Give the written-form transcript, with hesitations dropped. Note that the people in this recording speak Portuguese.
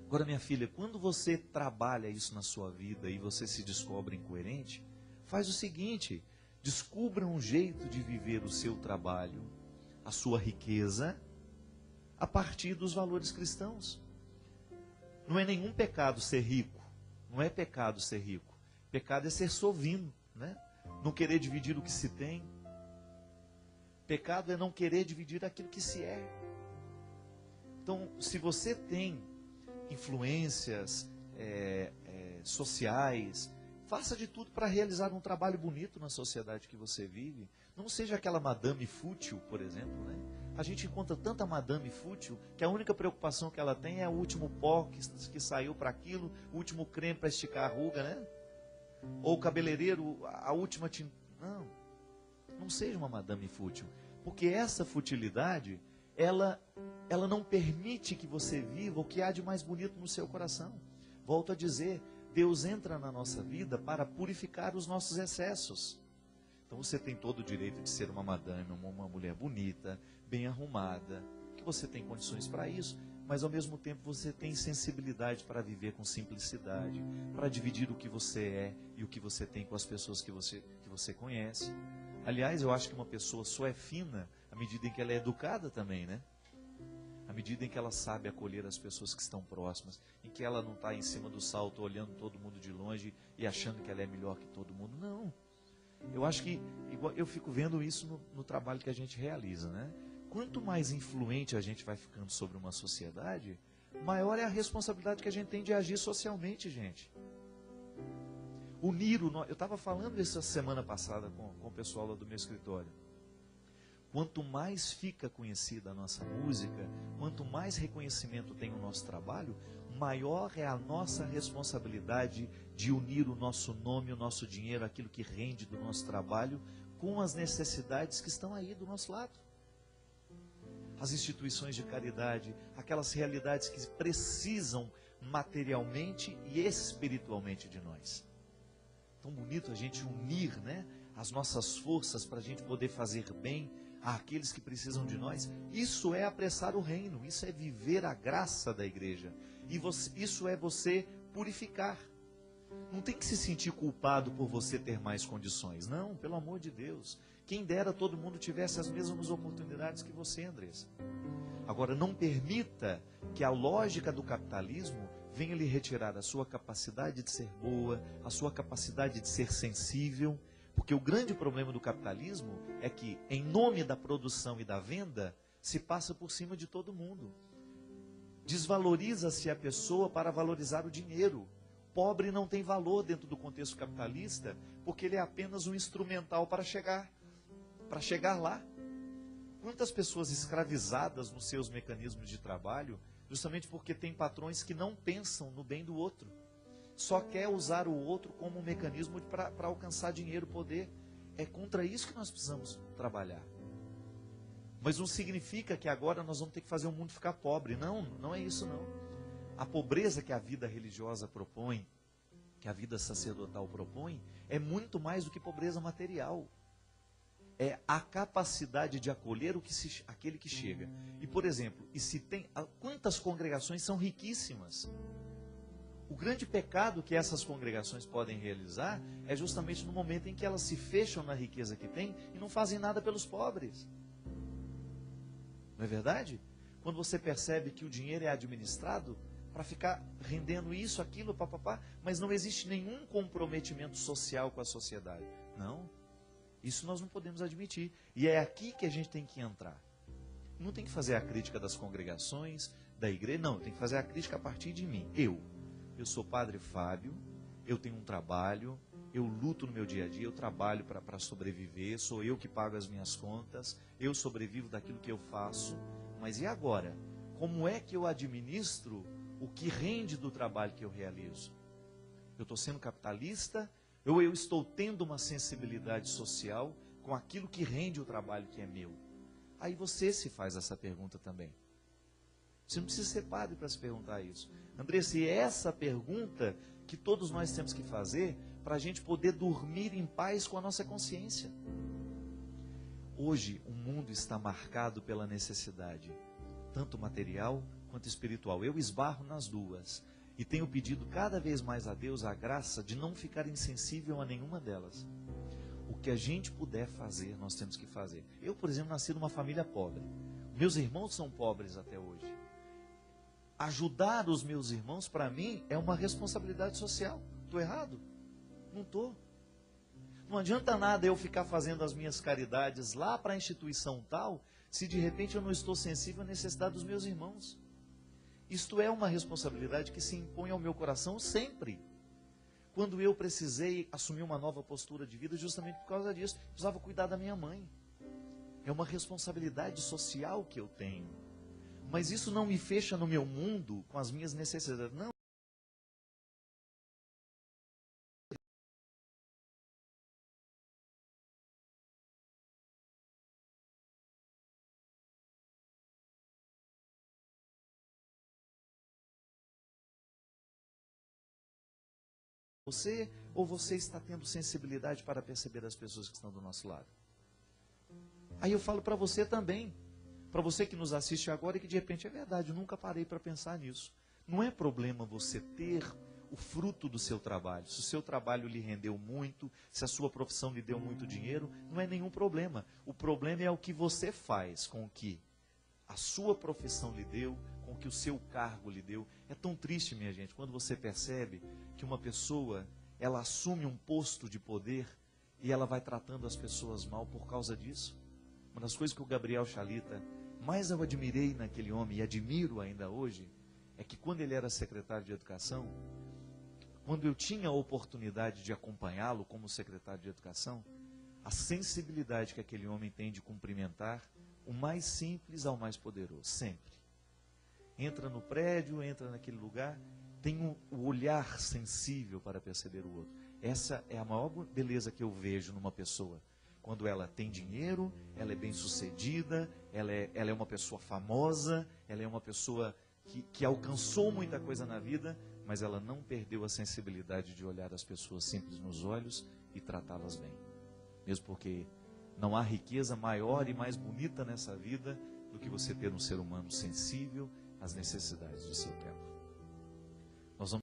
Agora, minha filha, quando você trabalha isso na sua vida e você se descobre incoerente, faz o seguinte: descubra um jeito de viver o seu trabalho, a sua riqueza, a partir dos valores cristãos. Não é nenhum pecado ser rico. Não é pecado ser rico. Pecado é ser sovino, né? Não querer dividir o que se tem. Pecado é não querer dividir aquilo que se é. Então, se você tem influências sociais, faça de tudo para realizar um trabalho bonito na sociedade que você vive. Não seja aquela madame fútil, por exemplo, né? A gente encontra tanta madame fútil que a única preocupação que ela tem é o último pó que saiu para aquilo, o último creme para esticar a ruga, né? Ou o cabeleireiro, a última tinta. Não seja uma madame fútil, porque essa futilidade, ela não permite que você viva o que há de mais bonito no seu coração. Volto a dizer, Deus entra na nossa vida para purificar os nossos excessos. Então você tem todo o direito de ser uma madame, uma mulher bonita, bem arrumada, que você tem condições para isso, mas ao mesmo tempo você tem sensibilidade para viver com simplicidade, para dividir o que você é e o que você tem com as pessoas que você conhece. Aliás, eu acho que uma pessoa só é fina à medida em que ela é educada também, né? À medida em que ela sabe acolher as pessoas que estão próximas, em que ela não está em cima do salto olhando todo mundo de longe e achando que ela é melhor que todo mundo. Não. Eu acho que, eu fico vendo isso no trabalho que a gente realiza, né? Quanto mais influente a gente vai ficando sobre uma sociedade, maior é a responsabilidade que a gente tem de agir socialmente, gente. Unir eu estava falando isso semana passada com o pessoal lá do meu escritório. Quanto mais fica conhecida a nossa música, quanto mais reconhecimento tem o nosso trabalho, maior é a nossa responsabilidade de unir o nosso nome, o nosso dinheiro, aquilo que rende do nosso trabalho, com as necessidades que estão aí do nosso lado. As instituições de caridade, aquelas realidades que precisam materialmente e espiritualmente de nós. Tão bonito a gente unir, né, as nossas forças para a gente poder fazer bem àqueles que precisam de nós. Isso é apressar o reino, isso é viver a graça da igreja. E isso é você purificar. Não tem que se sentir culpado por você ter mais condições. Não, pelo amor de Deus. Quem dera todo mundo tivesse as mesmas oportunidades que você, Andressa. Agora, não permita que a lógica do capitalismo venha lhe retirar a sua capacidade de ser boa, a sua capacidade de ser sensível. Porque o grande problema do capitalismo é que, em nome da produção e da venda, se passa por cima de todo mundo. Desvaloriza-se a pessoa para valorizar o dinheiro. Pobre não tem valor dentro do contexto capitalista, porque ele é apenas um instrumental para chegar lá. Quantas pessoas escravizadas nos seus mecanismos de trabalho, justamente porque tem patrões que não pensam no bem do outro. Só quer usar o outro como um mecanismo para alcançar dinheiro, poder. É contra isso que nós precisamos trabalhar. Mas não significa que agora nós vamos ter que fazer o mundo ficar pobre. Não, não é isso não. A pobreza que a vida religiosa propõe, que a vida sacerdotal propõe, é muito mais do que pobreza material. É a capacidade de acolher aquele que chega. E, por exemplo, quantas congregações são riquíssimas? O grande pecado que essas congregações podem realizar é justamente no momento em que elas se fecham na riqueza que têm e não fazem nada pelos pobres. Não é verdade? Quando você percebe que o dinheiro é administrado para ficar rendendo isso, aquilo, papapá, mas não existe nenhum comprometimento social com a sociedade. Não. Isso nós não podemos admitir. E é aqui que a gente tem que entrar. Não tem que fazer a crítica das congregações, da igreja, não. Tem que fazer a crítica a partir de mim. Eu sou padre Fábio, eu tenho um trabalho, eu luto no meu dia a dia, eu trabalho para sobreviver, sou eu que pago as minhas contas, eu sobrevivo daquilo que eu faço. Mas e agora? Como é que eu administro o que rende do trabalho que eu realizo? Eu estou sendo capitalista ou eu estou tendo uma sensibilidade social com aquilo que rende o trabalho que é meu? Aí você se faz essa pergunta também. Você não precisa ser padre para se perguntar isso. Andressa, e é essa pergunta que todos nós temos que fazer para a gente poder dormir em paz com a nossa consciência. Hoje, o mundo está marcado pela necessidade, tanto material quanto espiritual. Eu esbarro nas duas. E tenho pedido cada vez mais a Deus a graça de não ficar insensível a nenhuma delas. O que a gente puder fazer, nós temos que fazer. Eu, por exemplo, nasci numa família pobre. Meus irmãos são pobres até hoje. Ajudar os meus irmãos, para mim, é uma responsabilidade social. Estou errado? Não estou. Não adianta nada eu ficar fazendo as minhas caridades lá para a instituição tal, se de repente eu não estou sensível à necessidade dos meus irmãos. Isto é uma responsabilidade que se impõe ao meu coração sempre. Quando eu precisei assumir uma nova postura de vida, justamente por causa disso, precisava cuidar da minha mãe. É uma responsabilidade social que eu tenho. Mas isso não me fecha no meu mundo com as minhas necessidades. Não. Você ou você está tendo sensibilidade para perceber as pessoas que estão do nosso lado? Aí eu falo para você também. Para você que nos assiste agora e que de repente é verdade, eu nunca parei para pensar nisso. Não é problema você ter o fruto do seu trabalho. Se o seu trabalho lhe rendeu muito, se a sua profissão lhe deu muito dinheiro, não é nenhum problema. O problema é o que você faz com o que a sua profissão lhe deu, com o que o seu cargo lhe deu. É tão triste, minha gente, quando você percebe que uma pessoa, ela assume um posto de poder e ela vai tratando as pessoas mal por causa disso. Uma das coisas que o Gabriel Chalita mais eu admirei naquele homem, e admiro ainda hoje, é que quando ele era secretário de Educação, quando eu tinha a oportunidade de acompanhá-lo como secretário de Educação, a sensibilidade que aquele homem tem de cumprimentar o mais simples ao mais poderoso, sempre. Entra no prédio, entra naquele lugar, tem o olhar sensível para perceber o outro. Essa é a maior beleza que eu vejo numa pessoa. Quando ela tem dinheiro, ela é bem-sucedida, ela é uma pessoa famosa, ela é uma pessoa que alcançou muita coisa na vida, mas ela não perdeu a sensibilidade de olhar as pessoas simples nos olhos e tratá-las bem. Mesmo porque não há riqueza maior e mais bonita nessa vida do que você ter um ser humano sensível às necessidades do seu tempo.